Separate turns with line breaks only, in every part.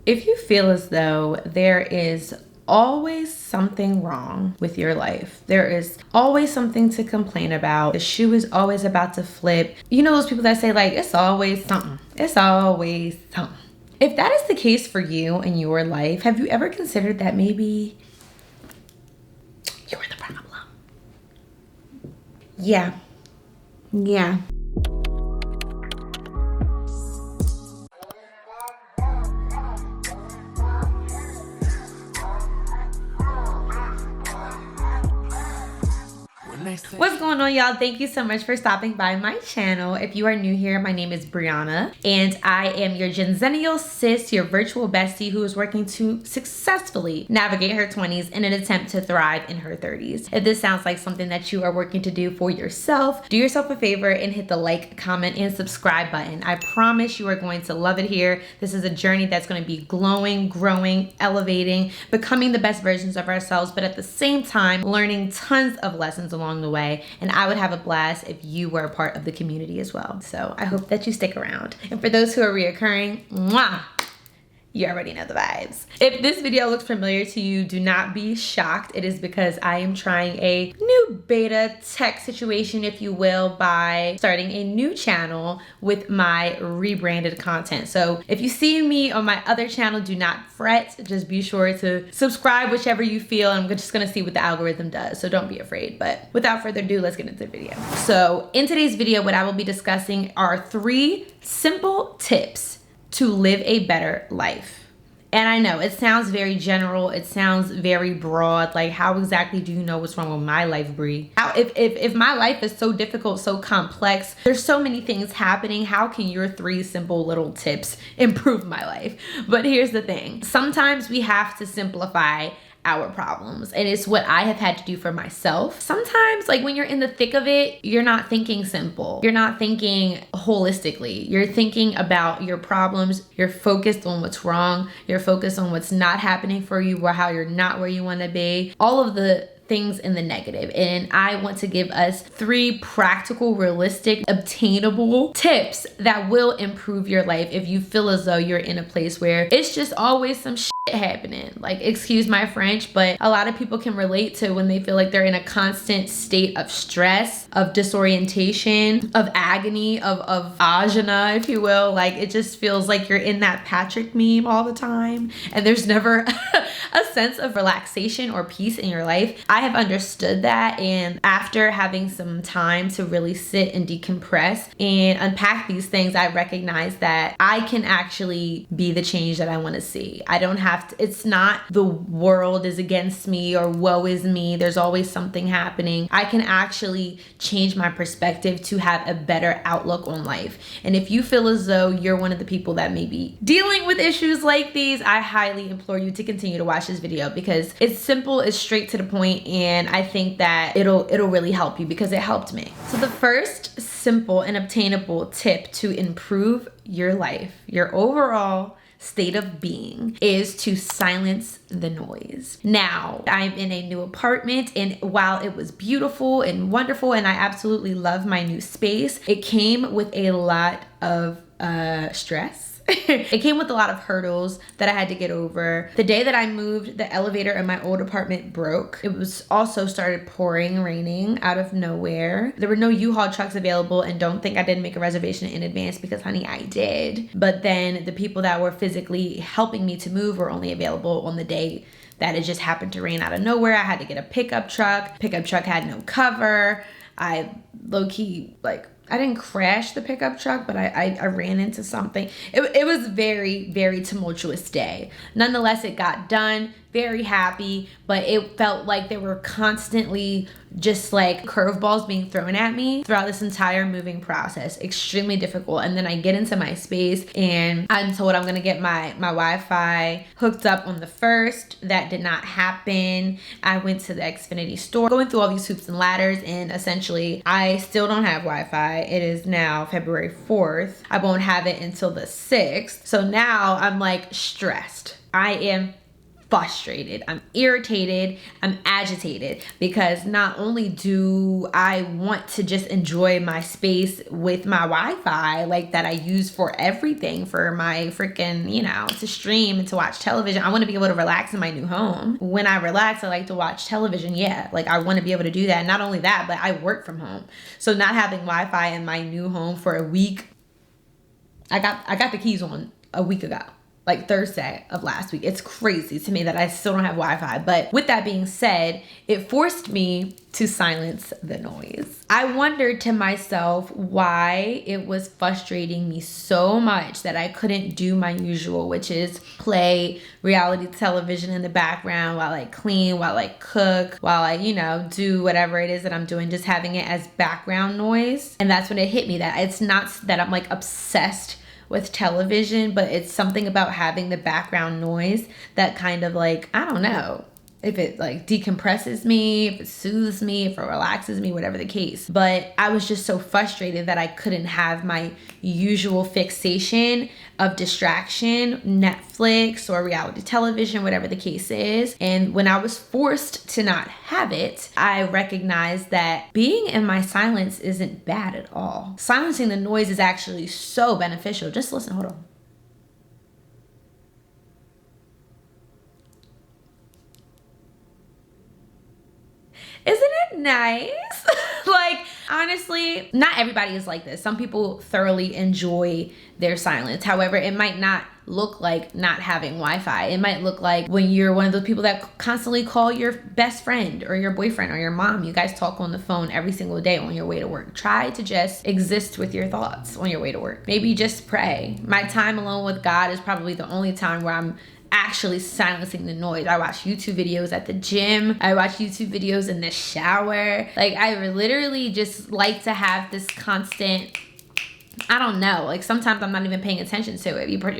If you feel as though there is always something wrong with your life, there is always something to complain about, the shoe is always about to flip, you know those people that say like, it's always something, it's always something. If that is the case for you in your life, have you ever considered that maybe you're the problem? Yeah. What's going on, y'all? Thank you so much for stopping by my channel. If you are new here, my name is Brianna and I am your Genzennial sis, your virtual bestie who is working to successfully navigate her 20s in an attempt to thrive in her 30s. If this sounds like something that you are working to do for yourself, do yourself a favor and hit the like, comment, and subscribe button. I promise you are going to love it here. This is a journey that's going to be glowing, growing, elevating, becoming the best versions of ourselves, but at the same time, learning tons of lessons along the way. And I would have a blast if you were a part of the community as well. So I hope that you stick around. And for those who are reoccurring, mwah! You already know the vibes. If this video looks familiar to you, do not be shocked. It is because I am trying a new beta tech situation, if you will, by starting a new channel with my rebranded content. So if you see me on my other channel, do not fret. Just be sure to subscribe, whichever you feel. I'm just gonna see what the algorithm does, so don't be afraid. But without further ado, let's get into the video. So in today's video, what I will be discussing are 3 simple tips to live a better life. And I know it sounds very general, it sounds very broad, like how exactly do you know what's wrong with my life, Brie? How, if my life is so difficult, so complex, there's so many things happening, how can your 3 simple little tips improve my life? But here's the thing, sometimes we have to simplify our problems, and it's what I have had to do for myself. Sometimes, like when you're in the thick of it, you're not thinking simple, you're not thinking holistically, you're thinking about your problems, you're focused on what's wrong, you're focused on what's not happening for you, or how you're not where you want to be, all of the things in the negative. And I want to give us 3 practical, realistic, obtainable tips that will improve your life if you feel as though you're in a place where it's just always some shit happening. Like, excuse my French, but a lot of people can relate to when they feel like they're in a constant state of stress, of disorientation, of agony, of ajna, if you will. Like, it just feels like you're in that Patrick meme all the time, and there's never a sense of relaxation or peace in your life. I have understood that, and after having some time to really sit and decompress and unpack these things, I recognize that I can actually be the change that I want to see. I don't have to, it's not the world is against me or woe is me, there's always something happening. I can actually change my perspective to have a better outlook on life. And if you feel as though you're one of the people that may be dealing with issues like these, I highly implore you to continue to watch this video because it's simple, it's straight to the point, and I think that it'll really help you because it helped me. So the first simple and obtainable tip to improve your life, your overall state of being, is to silence the noise. Now, I'm in a new apartment, and while it was beautiful and wonderful and I absolutely love my new space, it came with a lot of stress. It came with a lot of hurdles that I had to get over. The day that I moved, the elevator in my old apartment broke. It was also started pouring, raining out of nowhere. There were no U-Haul trucks available, and don't think I didn't make a reservation in advance because honey, I did. But then the people that were physically helping me to move were only available on the day that it just happened to rain out of nowhere. I had to get a pickup truck. Pickup truck had no cover. I low-key, like, I didn't crash the pickup truck, but I ran into something. It was very, very tumultuous day. Nonetheless, it got done. Very happy, but it felt like there were constantly just like curveballs being thrown at me throughout this entire moving process. Extremely difficult. And then I get into my space and I'm told I'm gonna get my Wi-Fi hooked up on the 1st. That did not happen. I went to the Xfinity store, going through all these hoops and ladders, and essentially I still don't have Wi-Fi. It is now February 4th. I won't have it until the 6th. So now I'm like stressed. I am frustrated, I'm irritated, I'm agitated, because not only do I want to just enjoy my space with my Wi-Fi, like that I use for everything, for my freaking, to stream and to watch television. I want to be able to relax in my new home. When I relax, I like to watch television. Yeah, like I want to be able to do that. Not only that, but I work from home. So not having Wi-Fi in my new home for a week, I got the keys on a week ago. Like Thursday of last week. It's crazy to me that I still don't have Wi-Fi. But with that being said, it forced me to silence the noise. I wondered to myself why it was frustrating me so much that I couldn't do my usual, which is play reality television in the background while I clean, while I cook, while I, do whatever it is that I'm doing, just having it as background noise. And that's when it hit me that it's not that I'm like obsessed with television, but it's something about having the background noise that kind of like, I don't know if it like decompresses me, if it soothes me, if it relaxes me, whatever the case. But I was just so frustrated that I couldn't have my usual fixation of distraction, Netflix or reality television, whatever the case is. And when I was forced to not have it, I recognized that being in my silence isn't bad at all. Silencing the noise is actually so beneficial. Just listen, hold on. Isn't it nice? Like, honestly, not everybody is like this. Some people thoroughly enjoy their silence. However, it might not look like not having Wi-Fi. It might look like when you're one of those people that constantly call your best friend or your boyfriend or your mom. You guys talk on the phone every single day on your way to work. Try to just exist with your thoughts on your way to work. Maybe just pray. My time alone with God is probably the only time where I'm actually silencing the noise. I watch YouTube videos at the gym. I watch YouTube videos in the shower. Like, I literally just like to have this constant, I don't know, like sometimes I'm not even paying attention to it. You put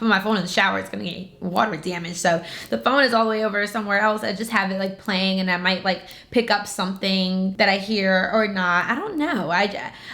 my phone in the shower, it's gonna get water damage. So the phone is all the way over somewhere else. I just have it like playing, and I might like pick up something that I hear or not. I don't know. I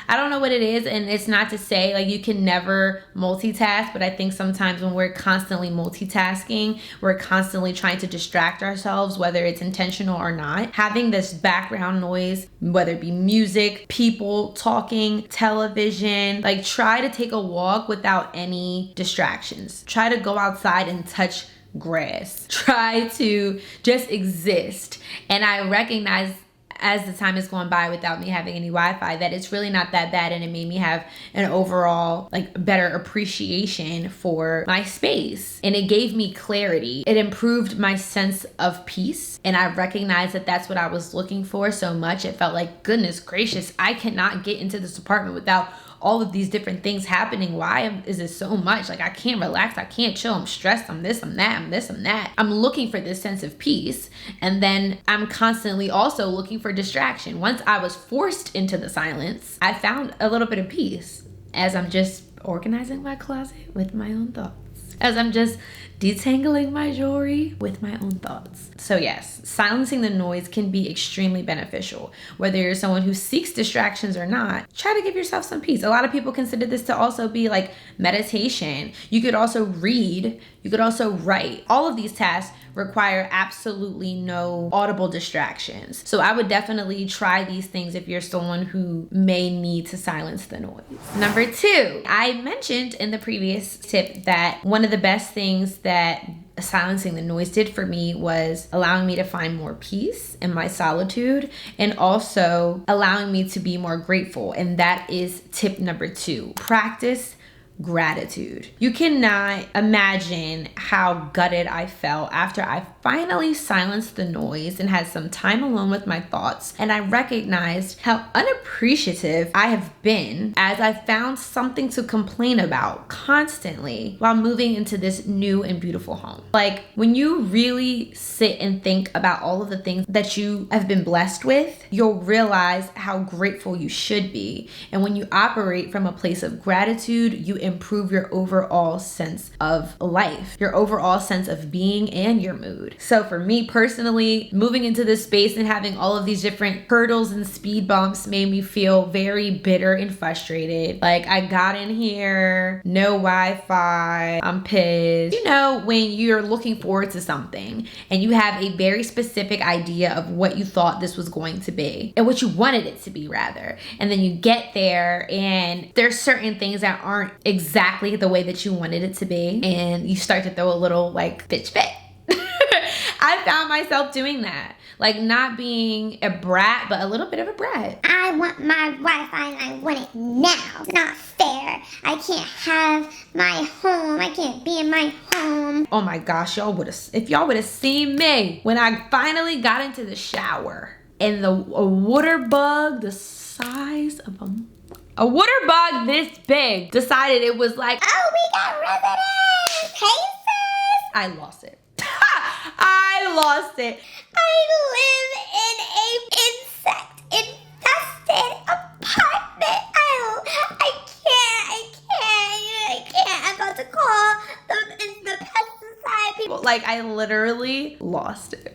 don't know what it is. And it's not to say like you can never multitask, but I think sometimes when we're constantly multitasking, we're constantly trying to distract ourselves, whether it's intentional or not. Having this background noise, whether it be music, people talking, television, like try to take a walk without any distractions. Try to go outside and touch grass. Try to just exist. And I recognize as the time is going by without me having any Wi-Fi that it's really not that bad, and it made me have an overall like better appreciation for my space, and it gave me clarity. It improved my sense of peace, and I recognized that that's what I was looking for so much. It felt like, goodness gracious, I cannot get into this apartment without all of these different things happening. Why is it so much? Like, I can't relax, I can't chill, I'm stressed, I'm this, I'm that, I'm this, I'm that. I'm looking for this sense of peace, and then I'm constantly also looking for distraction. Once I was forced into the silence, I found a little bit of peace as I'm just organizing my closet with my own thoughts, as I'm just detangling my jewelry with my own thoughts. So yes, silencing the noise can be extremely beneficial. Whether you're someone who seeks distractions or not, try to give yourself some peace. A lot of people consider this to also be like meditation. You could also read, you could also write. All of these tasks require absolutely no audible distractions. So I would definitely try these things if you're someone who may need to silence the noise. Number 2, I mentioned in the previous tip that one of the best things that silencing the noise did for me was allowing me to find more peace in my solitude, and also allowing me to be more grateful. And that is tip number 2. Practice gratitude. You cannot imagine how gutted I felt after I finally silenced the noise and had some time alone with my thoughts, and I recognized how unappreciative I have been as I found something to complain about constantly while moving into this new and beautiful home. Like, when you really sit and think about all of the things that you have been blessed with, you'll realize how grateful you should be. And when you operate from a place of gratitude, you improve your overall sense of life, your overall sense of being, and your mood. So for me personally, moving into this space and having all of these different hurdles and speed bumps made me feel very bitter and frustrated. Like, I got in here, no Wi-Fi, I'm pissed. You know, when you're looking forward to something and you have a very specific idea of what you thought this was going to be, and what you wanted it to be rather, and then you get there and there's certain things that aren't exactly the way that you wanted it to be, and you start to throw a little like bitch fit. I found myself doing that. Like, not being a brat, but a little bit of a brat.
I want my Wi-Fi and I want it now. It's not fair. I can't have my home. I can't be in my home.
Oh my gosh, if y'all would have seen me when I finally got into the shower and a water bug the size of a water bug this big decided it was like,
oh, we got residents. Hey, sis.
I lost it. I lost it.
I live in a insect-infested apartment. I can't. I'm about to call the pesticide people.
Like, I literally lost it.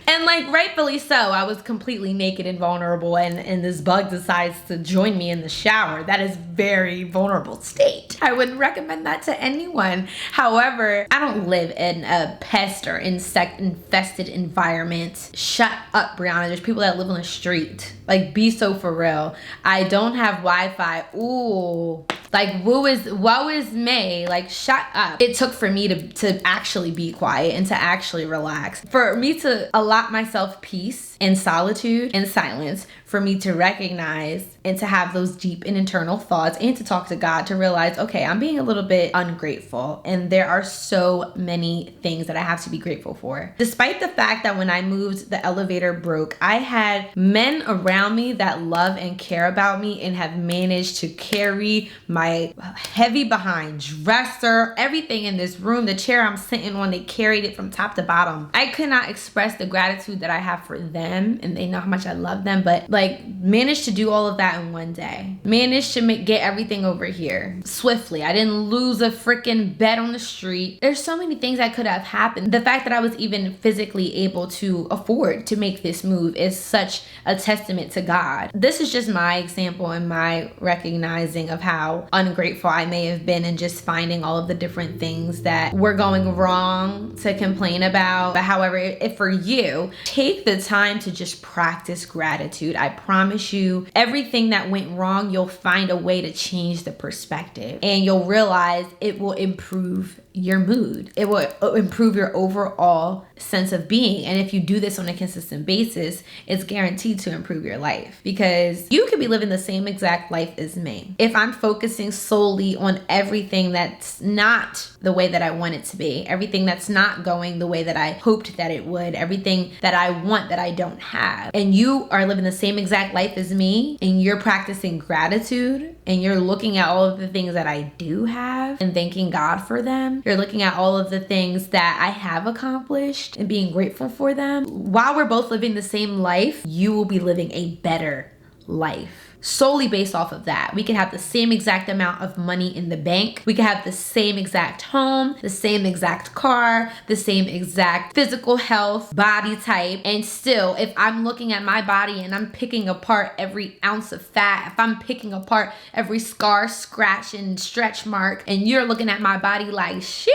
And like, rightfully so. I was completely naked and vulnerable, and this bug decides to join me in the shower. That is very vulnerable state. I wouldn't recommend that to anyone. However, I don't live in a pest or insect infested environment. Shut up, Brianna. There's people that live on the street. Like, be so for real. I don't have Wi-Fi. Ooh. Like, woe is me. Like, shut up. It took for me to actually be quiet and to actually relax. For me to allot myself peace and solitude and silence, for me to recognize and to have those deep and internal thoughts, and to talk to God to realize, okay, I'm being a little bit ungrateful, and there are so many things that I have to be grateful for. Despite the fact that when I moved, the elevator broke, I had men around me that love and care about me and have managed to carry my heavy behind dresser, everything in this room, the chair I'm sitting on, they carried it from top to bottom. I could not express the gratitude that I have for them, and they know how much I love them, but like, managed to do all of that in one day. Managed to get everything over here swiftly. I didn't lose a freaking bed on the street. There's so many things that could have happened. The fact that I was even physically able to afford to make this move is such a testament to God. This is just my example and my recognizing of how ungrateful I may have been, and just finding all of the different things that were going wrong to complain about. But however, if for you, take the time to just practice gratitude. I promise you, everything that went wrong, you'll find a way to change the perspective, and you'll realize it will improve your mood. It will improve your overall sense of being. And if you do this on a consistent basis, it's guaranteed to improve your life, because you could be living the same exact life as me. If I'm focusing solely on everything that's not the way that I want it to be, everything that's not going the way that I hoped that it would, everything that I want that I don't have, and you are living the same exact life as me, and you're practicing gratitude, and you're looking at all of the things that I do have and thanking God for them, you're looking at all of the things that I have accomplished and being grateful for them, while we're both living the same life, you will be living a better life. Solely based off of that. We can have the same exact amount of money in the bank. We can have the same exact home, the same exact car, the same exact physical health, body type. And still, if I'm looking at my body and I'm picking apart every ounce of fat, if I'm picking apart every scar, scratch, and stretch mark, and you're looking at my body like, sheesh,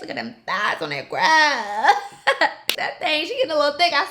look at them thighs on that grass. That thing, she getting a little thick. I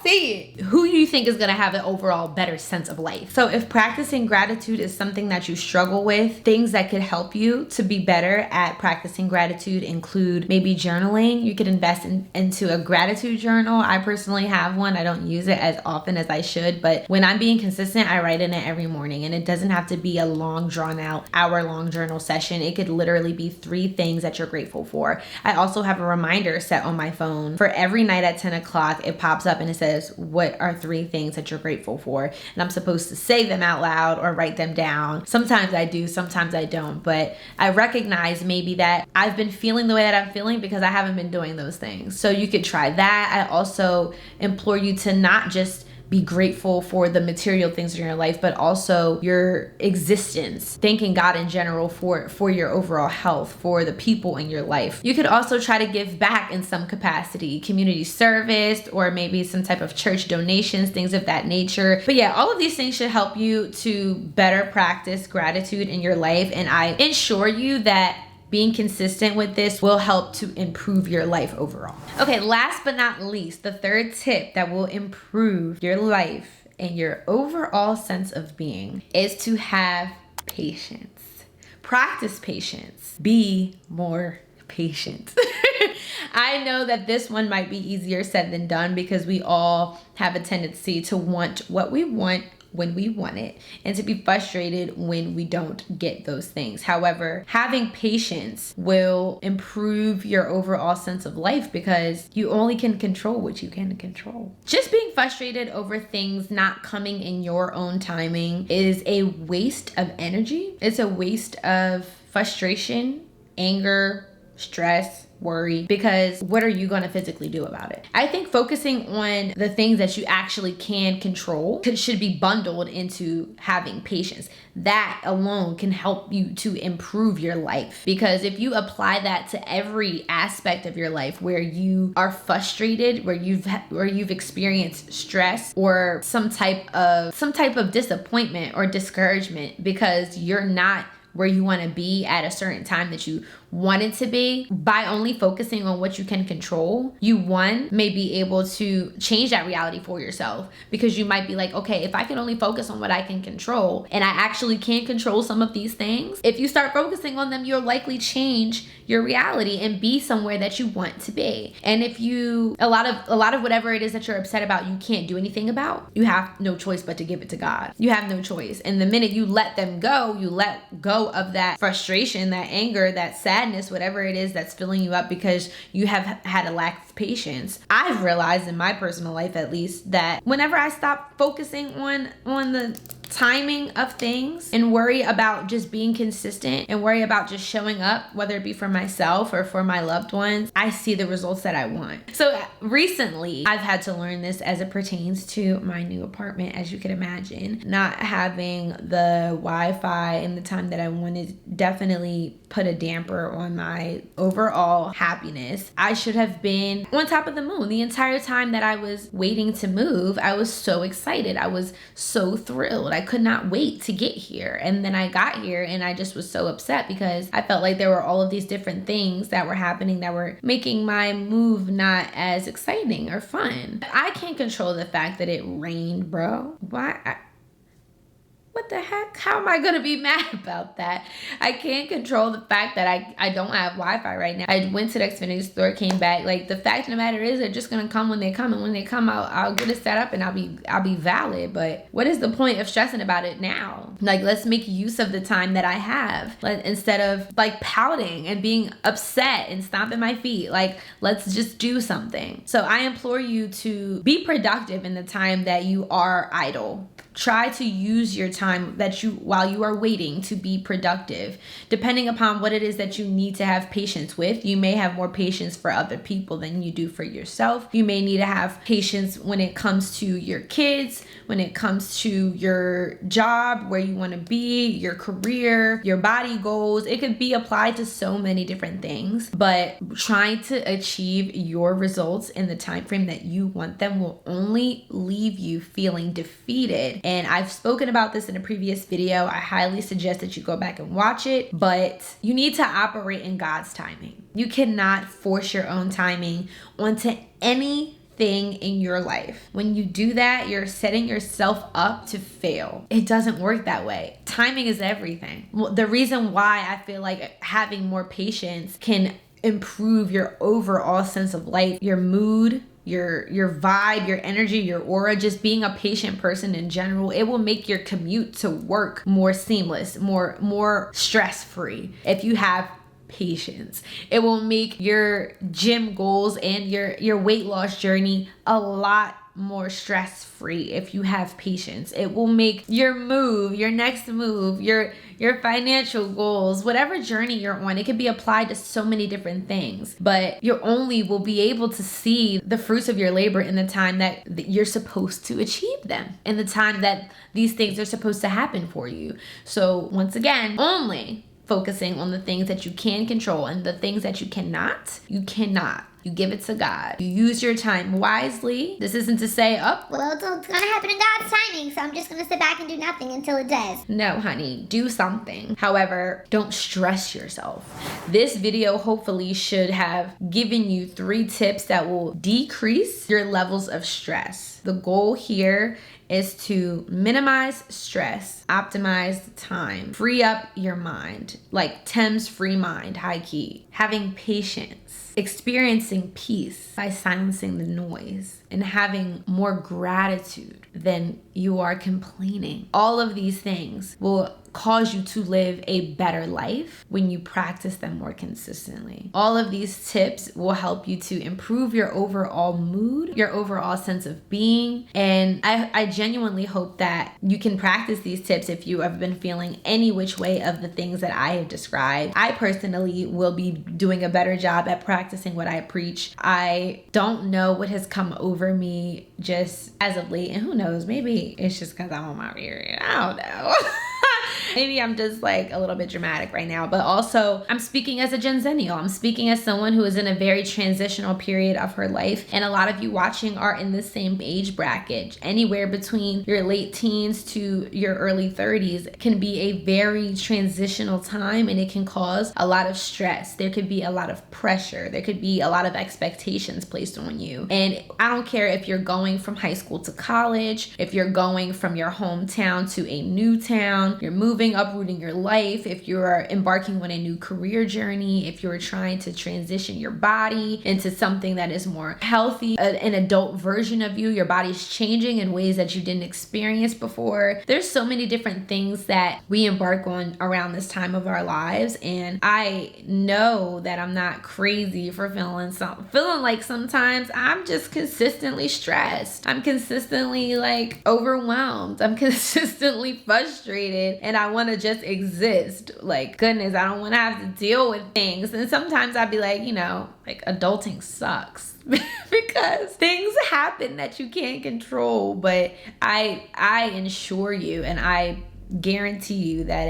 see it. Who do you think is going to have an overall better sense of life? So if practicing gratitude is something that you struggle with, things that could help you to be better at practicing gratitude include maybe journaling. You could invest into a gratitude journal. I personally have one. I don't use it as often as I should, but when I'm being consistent, I write in it every morning, and it doesn't have to be a long, drawn out, hour-long journal session. It could literally be 3 things that you're grateful for. I also have a reminder set on my phone for every night at 10 o'clock. It pops up and it says, what are 3 things that you're grateful for? And I'm supposed to say them out loud or write them down. Sometimes I do, sometimes I don't, but I recognize maybe that I've been feeling the way that I'm feeling because I haven't been doing those things. So you could try that. I also implore you to not just be grateful for the material things in your life, but also your existence, thanking God in general for your overall health, for the people in your life. You could also try to give back in some capacity, community service, or maybe some type of church donations, things of that nature. But yeah, all of these things should help you to better practice gratitude in your life. And I assure you that being consistent with this will help to improve your life overall. Okay, last but not least, the third tip that will improve your life and your overall sense of being is to have patience. Practice patience. Be more patient. I know that this one might be easier said than done because we all have a tendency to want what we want when we want it and to be frustrated when we don't get those things. However, having patience will improve your overall sense of life because you only can control what you can control. Just being frustrated over things not coming in your own timing is a waste of energy. It's a waste of frustration, anger, stress, worry, because what are you going to physically do about it? I think focusing on the things that you actually can control should be bundled into having patience. That alone can help you to improve your life, because if you apply that to every aspect of your life where you are frustrated, where you've experienced stress or some type of disappointment or discouragement because you're not where you want to be at a certain time that you want it to be, by only focusing on what you can control, you may be able to change that reality for yourself, because you might be like, okay, if I can only focus on what I can control and I actually can control some of these things, if you start focusing on them, you'll likely change your reality and be somewhere that you want to be. And if a lot of whatever it is that you're upset about, you can't do anything about, you have no choice but to give it to God. You have no choice. And the minute you let them go, you let go of that frustration, that anger, that sadness, whatever it is that's filling you up because you have had a lack of patience. I've realized in my personal life, at least, that whenever I stop focusing on the timing of things and worry about just being consistent and worry about just showing up, whether it be for myself or for my loved ones, I see the results that I want. So recently, I've had to learn this as it pertains to my new apartment. As you can imagine, not having the Wi-Fi in the time that I wanted definitely put a damper on my overall happiness. I should have been on top of the moon the entire time that I was waiting to move. I was so excited. I was so thrilled. I could not wait to get here. And then I got here and I just was so upset because I felt like there were all of these different things that were happening that were making my move not as exciting or fun. I can't control the fact that it rained, bro. What the heck? How am I going to be mad about that? I can't control the fact that I don't have Wi-Fi right now. I went to the Xfinity store, came back. Like, the fact of the matter is they're just going to come when they come. And when they come, I'll get it set up and I'll be valid. But what is the point of stressing about it now? Like, let's make use of the time that I have. Instead of like pouting and being upset and stomping my feet. Like, let's just do something. So I implore you to be productive in the time that you are idle. Try to use your time while you are waiting to be productive. Depending upon what it is that you need to have patience with, you may have more patience for other people than you do for yourself. You may need to have patience when it comes to your kids, when it comes to your job, where you want to be, your career, your body goals. It could be applied to so many different things, but trying to achieve your results in the time frame that you want them will only leave you feeling defeated. And I've spoken about this in a previous video. I highly suggest that you go back and watch it, but you need to operate in God's timing. You cannot force your own timing onto anything in your life. When you do that, you're setting yourself up to fail. It doesn't work that way. Timing is everything. Well, the reason why I feel like having more patience can improve your overall sense of life, your mood, your vibe, your energy, your aura, just being a patient person in general, it will make your commute to work more seamless, more stress-free if you have patience. It will make your gym goals and your weight loss journey a lot more stress-free if you have patience. It will make your move, your next move, your financial goals, whatever journey you're on, it can be applied to so many different things. But you only will be able to see the fruits of your labor in the time that you're supposed to achieve them, in the time that these things are supposed to happen for you. So once again, only focusing on the things that you can control, and the things that you cannot. You give it to God. You use your time wisely. This isn't to say, oh,
well, it's gonna happen in God's timing, so I'm just gonna sit back and do nothing until it does.
No, honey, do something. However, don't stress yourself. This video hopefully should have given you 3 tips that will decrease your levels of stress. The goal here is to minimize stress, optimize time, free up your mind, like Thames free mind, high key, having patience, experiencing peace by silencing the noise, and having more gratitude than you are complaining. All of these things will cause you to live a better life when you practice them more consistently. All of these tips will help you to improve your overall mood, your overall sense of being. And I genuinely hope that you can practice these tips if you have been feeling any which way of the things that I have described. I personally will be doing a better job at practicing what I preach. I don't know what has come over me just as of late, and who knows, maybe it's just because I'm on my period. I don't know. Maybe I'm just like a little bit dramatic right now, but also I'm speaking as a Gen Zennial. I'm speaking as someone who is in a very transitional period of her life. And a lot of you watching are in the same age bracket. Anywhere between your late teens to your early 30s can be a very transitional time, and it can cause a lot of stress. There could be a lot of pressure. There could be a lot of expectations placed on you. And I don't care if you're going from high school to college, if you're going from your hometown to a new town, you're moving, uprooting your life, if you're embarking on a new career journey, if you're trying to transition your body into something that is more healthy, an adult version of you, your body's changing in ways that you didn't experience before. There's so many different things that we embark on around this time of our lives, and I know that I'm not crazy for feeling like sometimes I'm just consistently stressed. I'm consistently like overwhelmed. I'm consistently frustrated, and I want to just exist. Like, goodness, I don't want to have to deal with things. And sometimes I'd be like, like adulting sucks because things happen that you can't control. But I assure you, and I guarantee you that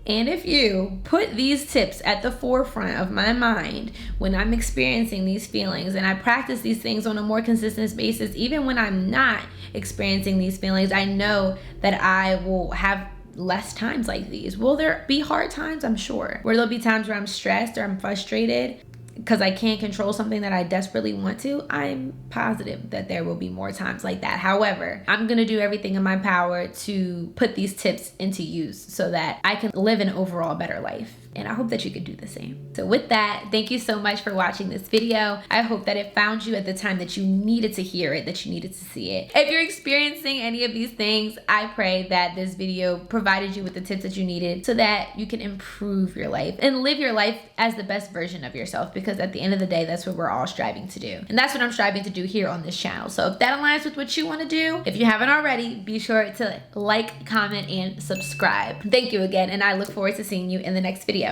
if you put these tips at the forefront of my mind when I'm experiencing these feelings, and I practice these things on a more consistent basis, even when I'm not experiencing these feelings, I know that I will have less times like these. Will there be hard times? I'm sure. Where there'll be times where I'm stressed or I'm frustrated because I can't control something that I desperately want to. I'm positive that there will be more times like that. However, I'm going to do everything in my power to put these tips into use so that I can live an overall better life. And I hope that you could do the same. So with that, thank you so much for watching this video. I hope that it found you at the time that you needed to hear it, that you needed to see it. If you're experiencing any of these things, I pray that this video provided you with the tips that you needed so that you can improve your life and live your life as the best version of yourself, because at the end of the day, that's what we're all striving to do. And that's what I'm striving to do here on this channel. So if that aligns with what you want to do, if you haven't already, be sure to like, comment, and subscribe. Thank you again, and I look forward to seeing you in the next video.